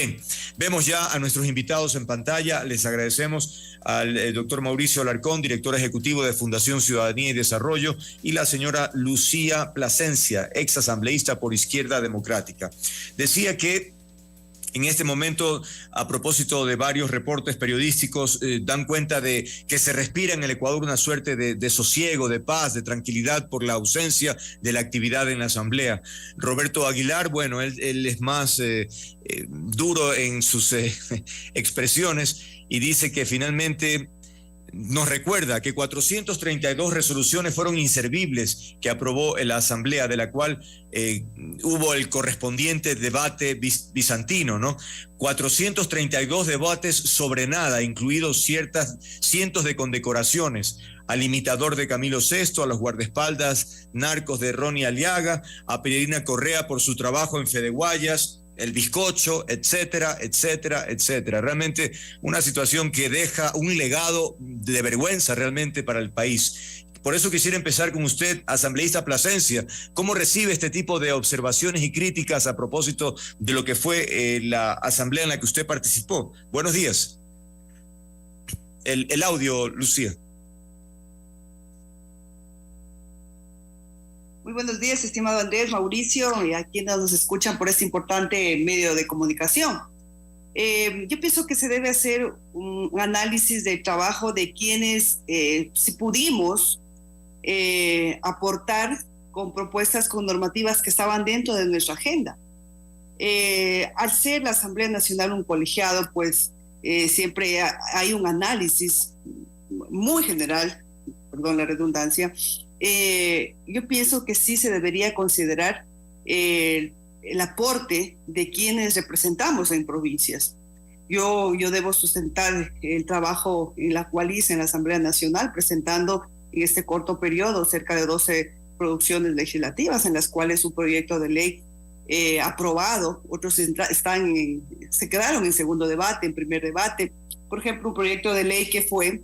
Bien, vemos ya a nuestros invitados en pantalla. Les agradecemos al doctor Mauricio Alarcón, director ejecutivo de Fundación Ciudadanía y Desarrollo, y la señora Lucía Plasencia, ex asambleísta por Izquierda Democrática. Decía que en este momento, a propósito de varios reportes periodísticos, dan cuenta de que se respira en el Ecuador una suerte de sosiego, de paz, de tranquilidad por la ausencia de la actividad en la Asamblea. Roberto Aguilar, bueno, él es más duro en sus expresiones y dice que finalmente nos recuerda que 432 resoluciones fueron inservibles que aprobó la Asamblea, de la cual hubo el correspondiente debate bizantino, ¿no? 432 debates sobre nada, incluidos cientos de condecoraciones al imitador de Camilo VI, a los guardaespaldas narcos de Ronnie Aliaga, a Peregrina Correa por su trabajo en Fede Guayas, el bizcocho, etcétera, etcétera, etcétera. Realmente una situación que deja un legado de vergüenza realmente para el país. Por eso quisiera empezar con usted, asambleísta Plasencia. ¿Cómo recibe este tipo de observaciones y críticas a propósito de lo que fue la asamblea en la que usted participó? Buenos días. El audio, Lucía. Muy buenos días, estimado Andrés, Mauricio, y a quienes nos escuchan por este importante medio de comunicación. Yo pienso que se debe hacer un análisis del trabajo de quienes, si pudimos, aportar con propuestas, con normativas que estaban dentro de nuestra agenda. Al ser la Asamblea Nacional un colegiado, pues siempre hay un análisis muy general, perdón la redundancia. Yo pienso que sí se debería considerar el aporte de quienes representamos en provincias. Yo debo sustentar el trabajo en la cual hice en la Asamblea Nacional, presentando en este corto periodo cerca de 12 producciones legislativas, en las cuales un proyecto de ley aprobado, otros se quedaron en segundo debate, en primer debate. Por ejemplo, un proyecto de ley que fue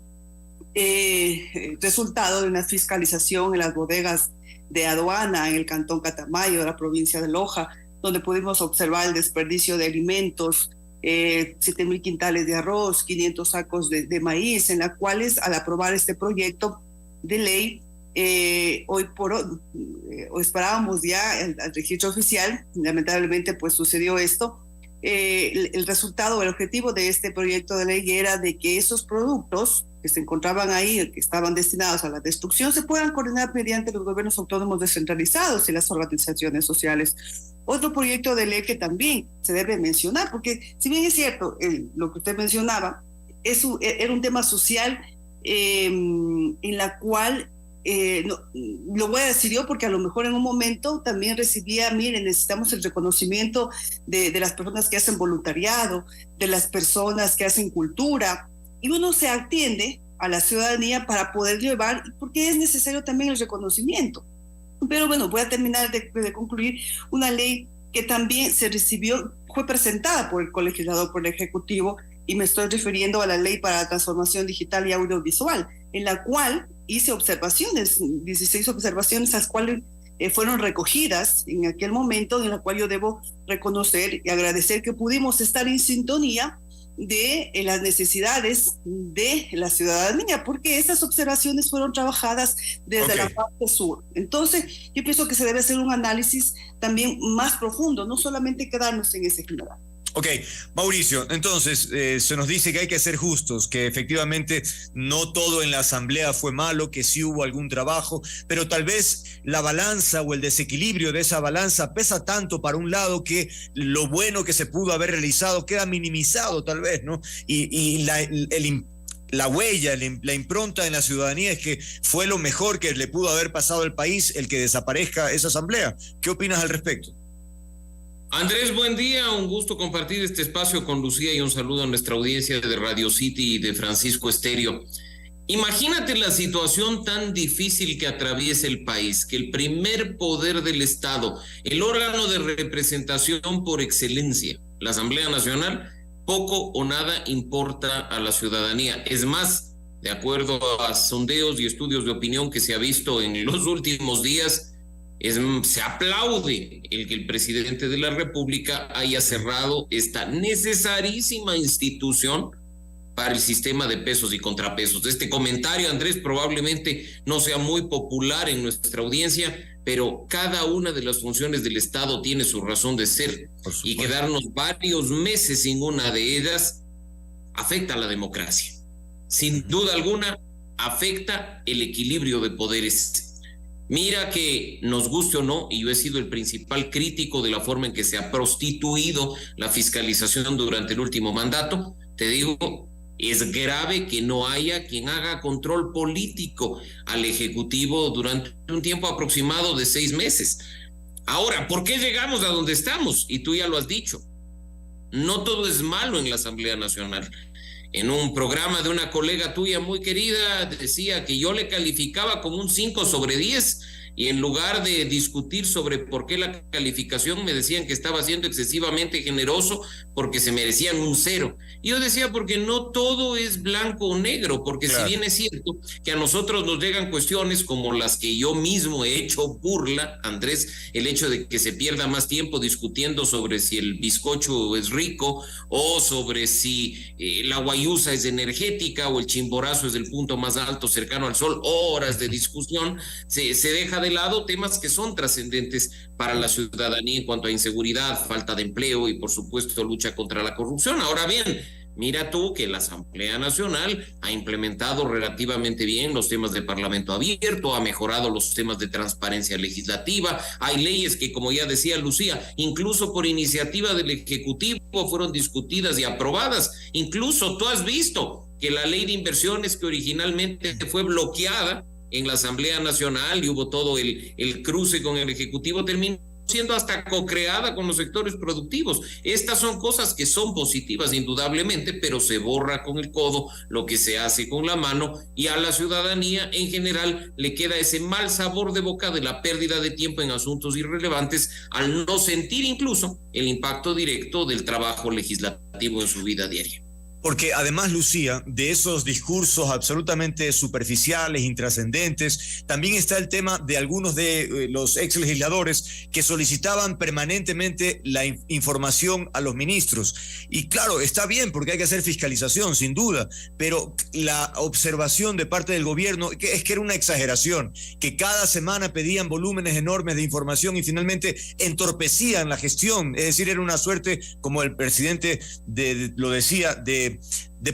resultado de una fiscalización en las bodegas de aduana en el cantón Catamayo de la provincia de Loja, donde pudimos observar el desperdicio de alimentos, 7,000 quintales de arroz, 500 sacos de maíz, en las cuales al aprobar este proyecto de ley, hoy esperábamos ya al registro oficial. Lamentablemente pues sucedió esto. El resultado, el objetivo de este proyecto de ley era de que esos productos que se encontraban ahí, que estaban destinados a la destrucción, se puedan coordinar mediante los gobiernos autónomos descentralizados y las organizaciones sociales. Otro proyecto de ley que también se debe mencionar, porque si bien es cierto, lo que usted mencionaba, era un tema social en la cual, lo voy a decir yo porque a lo mejor en un momento también recibía, miren, necesitamos el reconocimiento de las personas que hacen voluntariado, de las personas que hacen cultura, y uno se atiende a la ciudadanía para poder llevar, porque es necesario también el reconocimiento. Pero bueno, voy a terminar de concluir. Una ley que también fue presentada por el colegislador, por el Ejecutivo, y me estoy refiriendo a la Ley para la Transformación Digital y Audiovisual, en la cual hice observaciones, 16 observaciones, las cuales fueron recogidas en aquel momento, en la cual yo debo reconocer y agradecer que pudimos estar en sintonía de las necesidades de la ciudadanía, porque esas observaciones fueron trabajadas desde la parte sur. Entonces, yo pienso que se debe hacer un análisis también más profundo, no solamente quedarnos en ese general. Ok, Mauricio, entonces se nos dice que hay que ser justos, que efectivamente no todo en la asamblea fue malo, que sí hubo algún trabajo, pero tal vez la balanza o el desequilibrio de esa balanza pesa tanto para un lado que lo bueno que se pudo haber realizado queda minimizado tal vez, ¿no? Y la huella, la impronta en la ciudadanía es que fue lo mejor que le pudo haber pasado al país el que desaparezca esa asamblea. ¿Qué opinas al respecto? Andrés, buen día, un gusto compartir este espacio con Lucía y un saludo a nuestra audiencia de Radio City y de Francisco Estéreo. Imagínate la situación tan difícil que atraviesa el país, que el primer poder del Estado, el órgano de representación por excelencia, la Asamblea Nacional, poco o nada importa a la ciudadanía. Es más, de acuerdo a sondeos y estudios de opinión que se ha visto en los últimos días, Se aplaude el que el presidente de la República haya cerrado esta necesarísima institución para el sistema de pesos y contrapesos. Este comentario, Andrés, probablemente no sea muy popular en nuestra audiencia, pero cada una de las funciones del Estado tiene su razón de ser, y quedarnos varios meses sin una de ellas afecta a la democracia. Sin duda alguna, afecta el equilibrio de poderes. Mira que nos guste o no, y yo he sido el principal crítico de la forma en que se ha prostituido la fiscalización durante el último mandato, te digo, es grave que no haya quien haga control político al Ejecutivo durante un tiempo aproximado de 6 meses. Ahora, ¿por qué llegamos a donde estamos? Y tú ya lo has dicho. No todo es malo en la Asamblea Nacional. En un programa de una colega tuya muy querida decía que yo le calificaba como un 5/10, y en lugar de discutir sobre por qué la calificación me decían que estaba siendo excesivamente generoso porque se merecían un 0. Y yo decía, porque no todo es blanco o negro, porque claro, si bien es cierto que a nosotros nos llegan cuestiones como las que yo mismo he hecho burla, Andrés, el hecho de que se pierda más tiempo discutiendo sobre si el bizcocho es rico o sobre si la guayusa es energética o el chimborazo es el punto más alto cercano al sol, horas de discusión, se deja de lado temas que son trascendentes para la ciudadanía en cuanto a inseguridad, falta de empleo y por supuesto lucha contra la corrupción. Ahora bien, mira tú que la Asamblea Nacional ha implementado relativamente bien los temas de Parlamento abierto, ha mejorado los temas de transparencia legislativa, hay leyes que, como ya decía Lucía, incluso por iniciativa del Ejecutivo fueron discutidas y aprobadas. Incluso tú has visto que la ley de inversiones, que originalmente fue bloqueada en la Asamblea Nacional y hubo todo el cruce con el Ejecutivo, terminó siendo hasta co-creada con los sectores productivos. Estas son cosas que son positivas indudablemente, pero se borra con el codo lo que se hace con la mano, y a la ciudadanía en general le queda ese mal sabor de boca de la pérdida de tiempo en asuntos irrelevantes, al no sentir incluso el impacto directo del trabajo legislativo en su vida diaria. Porque además, Lucía, de esos discursos absolutamente superficiales, intrascendentes, también está el tema de algunos de los ex legisladores que solicitaban permanentemente la información a los ministros. Y claro, está bien porque hay que hacer fiscalización, sin duda, pero la observación de parte del gobierno es que era una exageración, que cada semana pedían volúmenes enormes de información y finalmente entorpecían la gestión. Es decir, era una suerte, como el presidente lo decía, de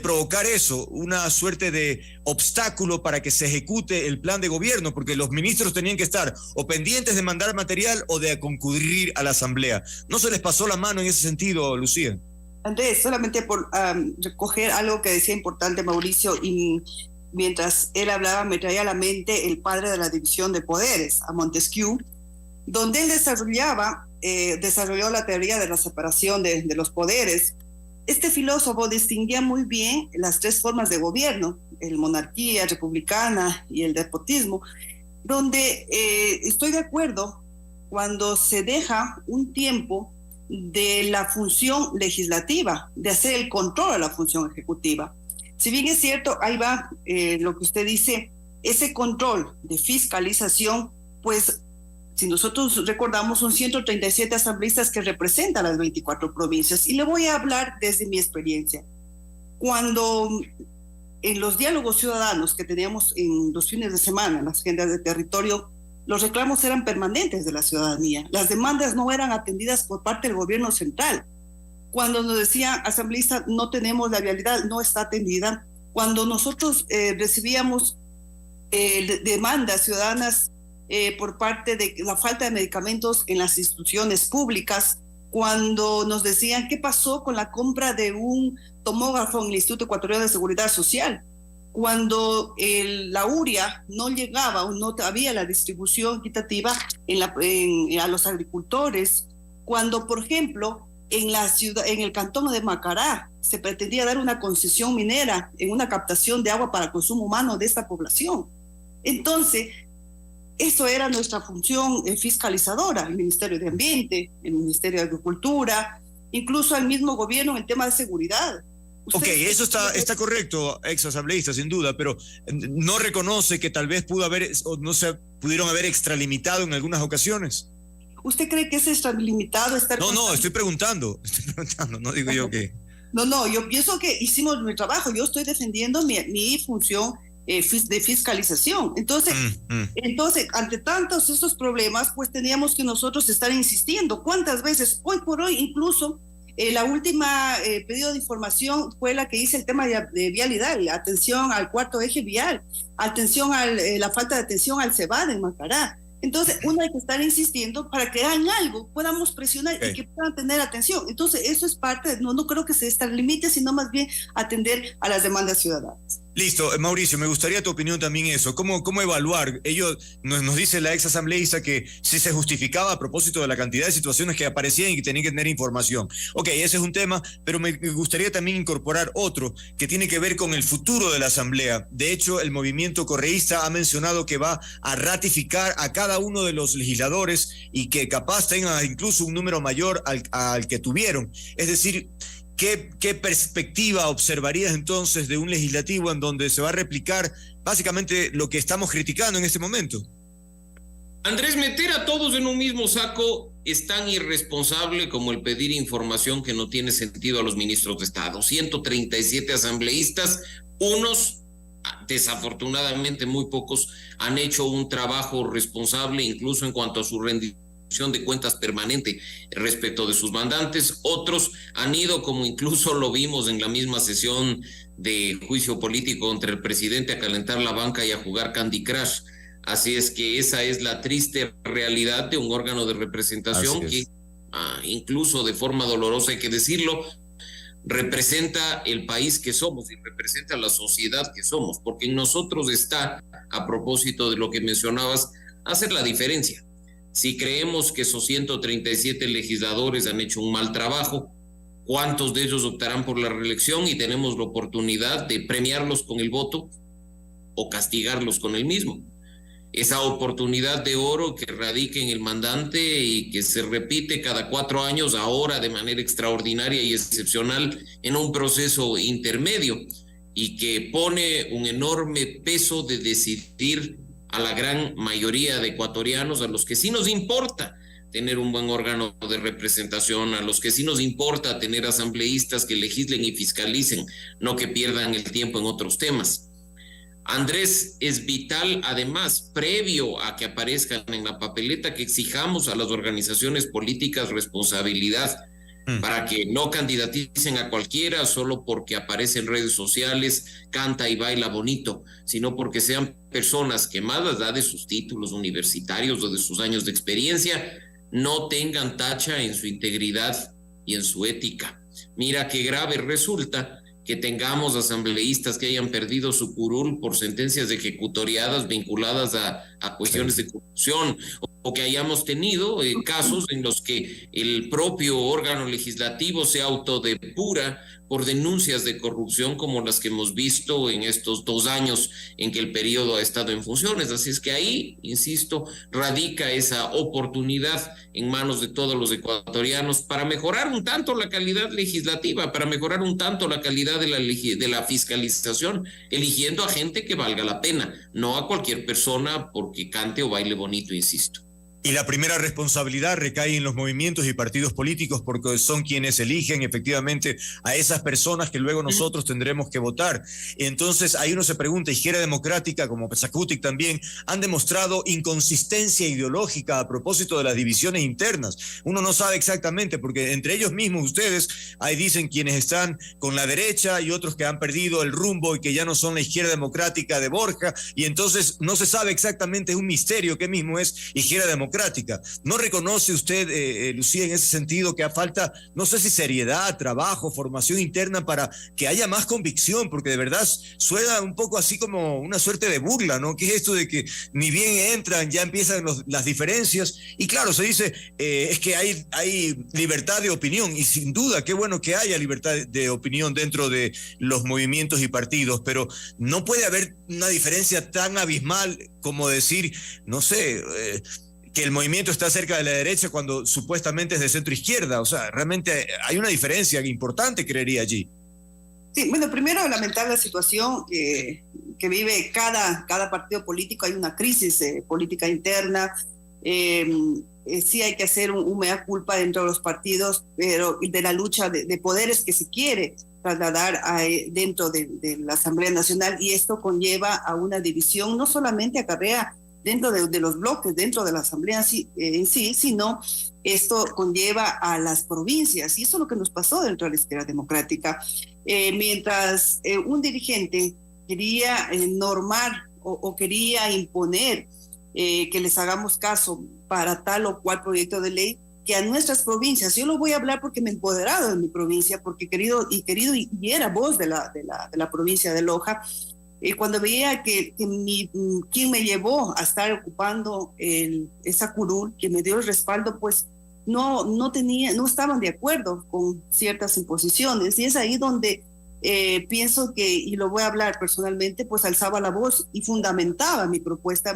provocar eso, una suerte de obstáculo para que se ejecute el plan de gobierno, porque los ministros tenían que estar o pendientes de mandar material o de concurrir a la Asamblea. ¿No se les pasó la mano en ese sentido, Lucía? Andrés, solamente por recoger algo que decía importante Mauricio, y mientras él hablaba me traía a la mente el padre de la división de poderes, a Montesquieu, donde él desarrolló la teoría de la separación de los poderes. Este filósofo distinguía muy bien las 3 formas de gobierno, el monarquía, republicana y el despotismo, donde estoy de acuerdo cuando se deja un tiempo de la función legislativa, de hacer el control a la función ejecutiva. Si bien es cierto, ahí va lo que usted dice, ese control de fiscalización, pues si nosotros recordamos, son 137 asambleístas que representan las 24 provincias. Y le voy a hablar desde mi experiencia. Cuando en los diálogos ciudadanos que teníamos en los fines de semana, en las agendas de territorio, los reclamos eran permanentes de la ciudadanía. Las demandas no eran atendidas por parte del gobierno central. Cuando nos decían, asambleístas, no tenemos la vialidad, no está atendida. Cuando nosotros recibíamos demandas ciudadanas por parte de la falta de medicamentos en las instituciones públicas, cuando nos decían qué pasó con la compra de un tomógrafo en el Instituto Ecuatoriano de Seguridad Social, cuando la urea no llegaba o no había la distribución equitativa a los agricultores, cuando, por ejemplo, en el cantón de Macará se pretendía dar una concesión minera en una captación de agua para consumo humano de esta población. Entonces, eso era nuestra función fiscalizadora, el Ministerio de Ambiente, el Ministerio de Agricultura, incluso el mismo gobierno en el tema de seguridad. Eso está correcto, ex asambleísta, sin duda, pero no reconoce que tal vez pudo haber, o no se pudieron haber extralimitado en algunas ocasiones. ¿Usted cree que es extralimitado estar... No, estoy preguntando, no digo yo que... No, yo pienso que hicimos mi trabajo, yo estoy defendiendo mi función de fiscalización. Entonces, ante tantos estos problemas, pues teníamos que nosotros estar insistiendo. ¿Cuántas veces? Hoy por hoy, incluso, la última pedido de información fue la que hice el tema de vialidad, la atención al cuarto eje vial, atención a la falta de atención al CEBAD en Macará. Entonces, uno hay que estar insistiendo para que hagan algo, podamos presionar y que puedan tener atención. Entonces, eso es parte, no creo que se extralimite, sino más bien atender a las demandas ciudadanas. Listo, Mauricio, me gustaría tu opinión también eso. ¿Cómo evaluar? Ellos nos dice la ex asambleísta que si se justificaba a propósito de la cantidad de situaciones que aparecían y que tenían que tener información. Ok, ese es un tema, pero me gustaría también incorporar otro que tiene que ver con el futuro de la asamblea. De hecho, el movimiento correísta ha mencionado que va a ratificar a cada uno de los legisladores y que capaz tenga incluso un número mayor al que tuvieron. Es decir, ¿qué perspectiva observarías entonces de un legislativo en donde se va a replicar básicamente lo que estamos criticando en este momento? Andrés, meter a todos en un mismo saco es tan irresponsable como el pedir información que no tiene sentido a los ministros de Estado. 137 asambleístas, unos, desafortunadamente muy pocos, han hecho un trabajo responsable incluso en cuanto a su rendición de cuentas permanente respecto de sus mandantes. Otros han ido, como incluso lo vimos en la misma sesión de juicio político entre el presidente, a calentar la banca y a jugar Candy Crush. Así es que esa es la triste realidad de un órgano de representación que incluso de forma dolorosa, hay que decirlo, representa el país que somos y representa la sociedad que somos, porque en nosotros está, a propósito de lo que mencionabas, hacer la diferencia. Si creemos que esos 137 legisladores han hecho un mal trabajo, ¿cuántos de ellos optarán por la reelección y tenemos la oportunidad de premiarlos con el voto o castigarlos con el mismo? Esa oportunidad de oro que radica en el mandante y que se repite cada 4 años, ahora de manera extraordinaria y excepcional en un proceso intermedio y que pone un enorme peso de decidir a la gran mayoría de ecuatorianos, a los que sí nos importa tener un buen órgano de representación, a los que sí nos importa tener asambleístas que legislen y fiscalicen, no que pierdan el tiempo en otros temas. Andrés, es vital, además, previo a que aparezcan en la papeleta, que exijamos a las organizaciones políticas responsabilidad para que no candidaticen a cualquiera solo porque aparece en redes sociales, canta y baila bonito, sino porque sean personas que, más allá de sus títulos universitarios o de sus años de experiencia, no tengan tacha en su integridad y en su ética. Mira qué grave resulta que tengamos asambleístas que hayan perdido su curul por sentencias ejecutoriadas vinculadas a cuestiones de corrupción, o que hayamos tenido casos en los que el propio órgano legislativo se autodepura por denuncias de corrupción como las que hemos visto en estos 2 años en que el periodo ha estado en funciones. Así es que ahí, insisto, radica esa oportunidad en manos de todos los ecuatorianos para mejorar un tanto la calidad legislativa, para mejorar un tanto la calidad de la fiscalización, eligiendo a gente que valga la pena, no a cualquier persona porque cante o baile bonito, insisto. Y la primera responsabilidad recae en los movimientos y partidos políticos porque son quienes eligen efectivamente a esas personas que luego nosotros tendremos que votar. Entonces ahí uno se pregunta, Izquierda Democrática como Pachacutic también han demostrado inconsistencia ideológica a propósito de las divisiones internas. Uno no sabe exactamente porque entre ellos mismos ustedes ahí dicen quienes están con la derecha y otros que han perdido el rumbo y que ya no son la Izquierda Democrática de Borja, y entonces no se sabe exactamente, es un misterio qué mismo es Izquierda Democrática. ¿No reconoce usted, Lucía, en ese sentido que falta, no sé si seriedad, trabajo, formación interna para que haya más convicción? Porque de verdad suena un poco así como una suerte de burla, ¿no? ¿Qué es esto de que ni bien entran, ya empiezan las diferencias? Y claro, se dice, es que hay libertad de opinión, y sin duda, qué bueno que haya libertad de opinión dentro de los movimientos y partidos, pero no puede haber una diferencia tan abismal como decir, no sé, que el movimiento está cerca de la derecha cuando supuestamente es de centro izquierda. O sea, realmente hay una diferencia importante, creería allí. Sí, bueno, primero lamentar la situación que vive cada partido político. Hay una crisis política interna. Sí hay que hacer un mea culpa dentro de los partidos, pero de la lucha de poderes que se quiere trasladar dentro de la Asamblea Nacional, y esto conlleva a una división, no solamente acarrea dentro de los bloques, dentro de la Asamblea en sí, sino esto conlleva a las provincias, y eso es lo que nos pasó dentro de la izquierda democrática. Mientras un dirigente quería normar o quería imponer que les hagamos caso para tal o cual proyecto de ley, que a nuestras provincias, yo lo voy a hablar porque me he empoderado de mi provincia, porque querido y era voz de la provincia de Loja, cuando veía que quien me llevó a estar ocupando esa curul, que me dio el respaldo, pues no estaban de acuerdo con ciertas imposiciones, y es ahí donde pienso que, y lo voy a hablar personalmente, pues alzaba la voz y fundamentaba mi propuesta,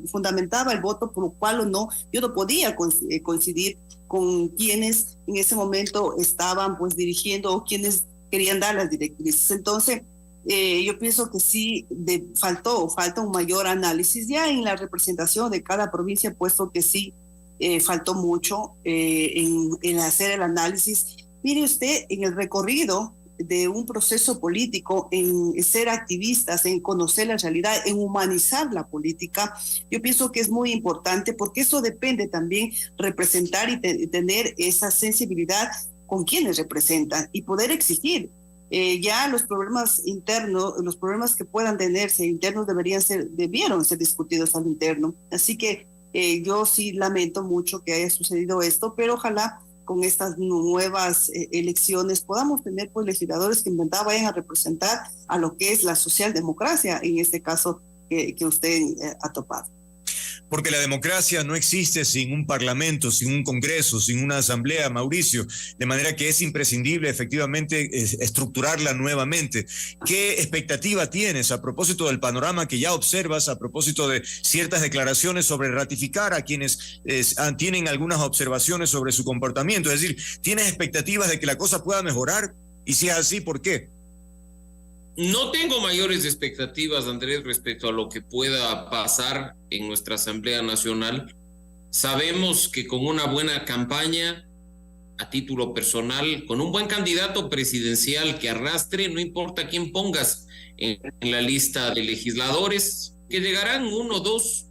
fundamentaba el voto por lo cual o no, yo no podía coincidir con quienes en ese momento estaban pues dirigiendo o quienes querían dar las directrices. Entonces, yo pienso que sí falta un mayor análisis ya en la representación de cada provincia, puesto que sí faltó mucho en hacer el análisis. Mire usted, en el recorrido de un proceso político, en ser activistas, en conocer la realidad, en humanizar la política, yo pienso que es muy importante, porque eso depende también representar y tener esa sensibilidad con quienes representan y poder exigir. Ya los problemas internos, los problemas que puedan tenerse internos debieron ser discutidos al interno. Así que yo sí lamento mucho que haya sucedido esto, pero ojalá con estas nuevas elecciones podamos tener pues legisladores que en verdad vayan a representar a lo que es la socialdemocracia, en este caso que usted ha topado. Porque la democracia no existe sin un parlamento, sin un congreso, sin una asamblea, Mauricio, de manera que es imprescindible efectivamente estructurarla nuevamente. ¿Qué expectativa tienes a propósito del panorama que ya observas, a propósito de ciertas declaraciones sobre ratificar a quienes tienen algunas observaciones sobre su comportamiento? Es decir, ¿tienes expectativas de que la cosa pueda mejorar? Y si es así, ¿por qué? No tengo mayores expectativas, Andrés, respecto a lo que pueda pasar en nuestra Asamblea Nacional. Sabemos que con una buena campaña, a título personal, con un buen candidato presidencial que arrastre, no importa quién pongas en la lista de legisladores, que llegarán 1, 2,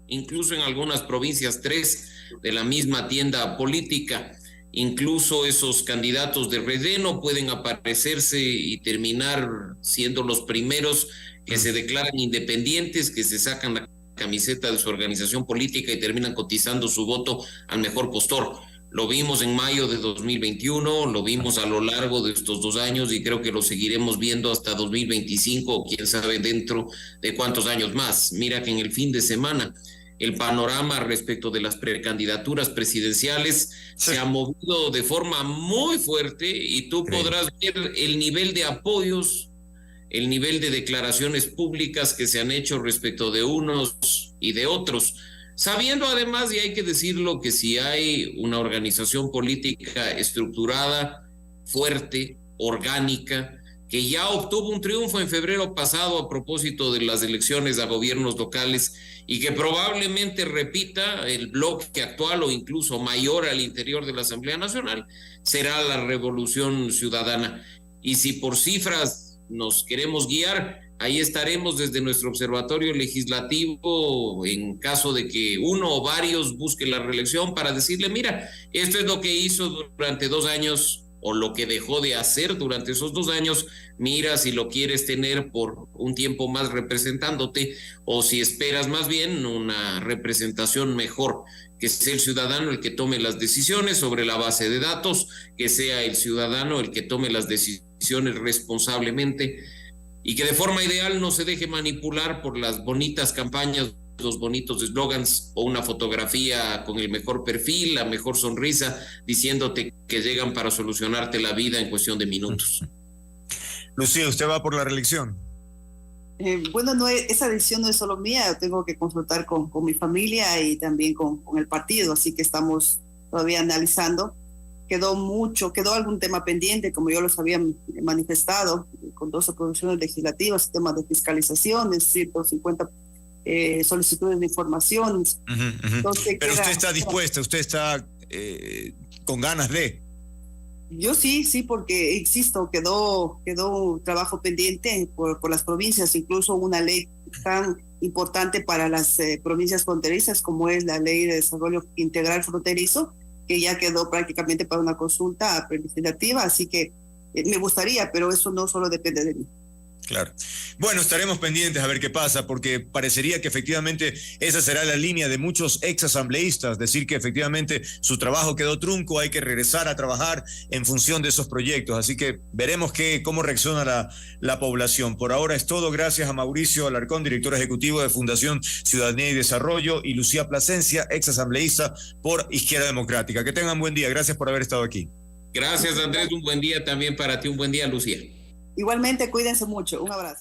incluso en algunas provincias 3 de la misma tienda política. Incluso esos candidatos de relleno pueden aparecerse y terminar siendo los primeros que se declaran independientes, que se sacan la camiseta de su organización política y terminan cotizando su voto al mejor postor. Lo vimos en mayo de 2021, lo vimos a lo largo de estos 2 años y creo que lo seguiremos viendo hasta 2025 o quién sabe dentro de cuántos años más. Mira que en el fin de semana el panorama respecto de las precandidaturas presidenciales se ha movido de forma muy fuerte y tú podrás ver el nivel de apoyos, el nivel de declaraciones públicas que se han hecho respecto de unos y de otros, sabiendo además, y hay que decirlo, que si hay una organización política estructurada, fuerte, orgánica, que ya obtuvo un triunfo en febrero pasado a propósito de las elecciones a gobiernos locales y que probablemente repita el bloque actual o incluso mayor al interior de la Asamblea Nacional, será la Revolución Ciudadana. Y si por cifras nos queremos guiar, ahí estaremos desde nuestro observatorio legislativo en caso de que uno o varios busquen la reelección para decirle, mira, esto es lo que hizo durante 2 años o lo que dejó de hacer durante esos 2 años, mira si lo quieres tener por un tiempo más representándote o si esperas más bien una representación mejor, que sea el ciudadano el que tome las decisiones sobre la base de datos, que sea el ciudadano el que tome las decisiones responsablemente y que de forma ideal no se deje manipular por las bonitas campañas, los bonitos eslogans o una fotografía con el mejor perfil, la mejor sonrisa, diciéndote que llegan para solucionarte la vida en cuestión de minutos. Lucía, ¿usted va por la reelección? Bueno, esa decisión no es solo mía, tengo que consultar con mi familia y también con el partido, así que estamos todavía analizando. Quedó algún tema pendiente, como yo los había manifestado, con 12 producciones legislativas, temas de fiscalizaciones, 150 solicitudes de información. Entonces, pero usted está dispuesta, usted está con ganas de... Yo sí, porque, insisto, quedó un trabajo pendiente por las provincias, incluso una ley tan importante para las provincias fronterizas como es la Ley de Desarrollo Integral Fronterizo, que ya quedó prácticamente para una consulta legislativa, así que me gustaría, pero eso no solo depende de mí. Claro. Bueno, estaremos pendientes a ver qué pasa, porque parecería que efectivamente esa será la línea de muchos exasambleístas, decir que efectivamente su trabajo quedó trunco, hay que regresar a trabajar en función de esos proyectos. Así que veremos cómo reacciona la población. Por ahora es todo. Gracias a Mauricio Alarcón, director ejecutivo de Fundación Ciudadanía y Desarrollo, y Lucía Plasencia, exasambleísta por Izquierda Democrática. Que tengan buen día. Gracias por haber estado aquí. Gracias, Andrés. Un buen día también para ti. Un buen día, Lucía. Igualmente, cuídense mucho. Un abrazo.